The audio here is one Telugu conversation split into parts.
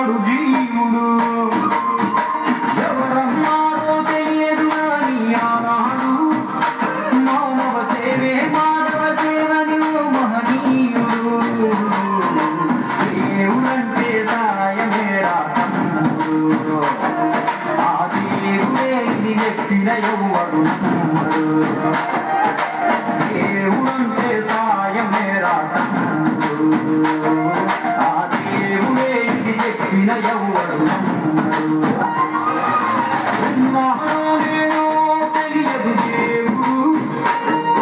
ఉంటాడు జీవుడు ఎవరన్నారో తెలియదు అని ఆనాడు మానవ సేవే మానవ సేవని మహనీయుడు దేవుడంటే సాయమే రాస్తాడు ఆ దేవుడే ఇది చెప్పిన ఎవడు దేవుడంటే సాయమే రాస్తాడు ఆ దేవుడే ఇది చెప్పిన ఎవడు తెలియదు దేవుడు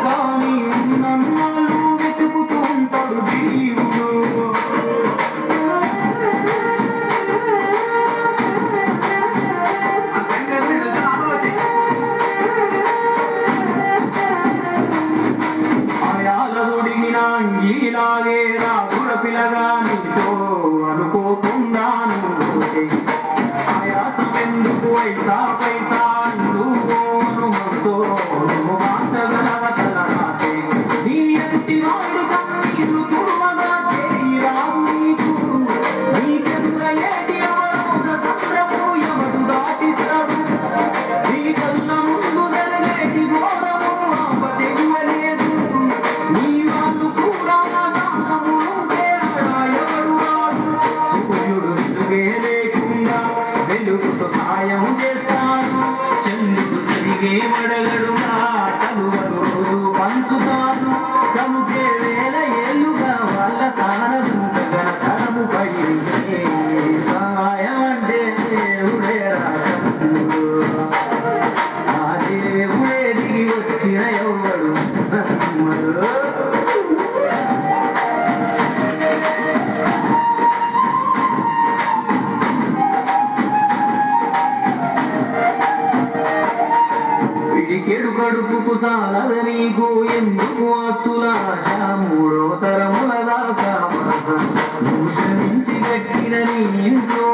కానీ నన్ను వెతుకుతూ ఉంటాడు జీవుడు ఆయాలొడిగిన అంగీలాగే రాగుల పిల్లగా నీతో అనుకోకున్నాను ఆయాసమెందుకు ఐసా పైసా నీ ఎదుటి వాడి కన్నీరు తుడవగా చేయి రావు నీకు నీకెదురయ్యేటి అవరోధ సంద్రము ఎవడు దాటిస్తాడు నీ కళ్ళ ముందు జరిగేటి ఘోరము ఆపదెవ్వలేదు నీ వాళ్ళు కూడా స్థానము ఉంటే ఎవడు రాదు సూర్యుడు విసుగే లేకుండా వెలుగుతో సాయం చేస్తాడు చంద్రుడు తిరిగే మడగడుగా చదువను రోజు పంచుతాడు కనుకే వేల ఏళ్ళుగా వాళ్ళ స్థానము గగనతరము పై సాయం అంటే దేవుడే రాజు ఆ దేవుడే దిగి వచ్చిన ఎవడు పిడికెడు కడుపుకు సాలద నీకు ఎందుకు ఆస్తుల ఆశ మూడో తరముల దాకా మనస నువ్వు శ్రమించి కట్టిన నీ ఇంట్లో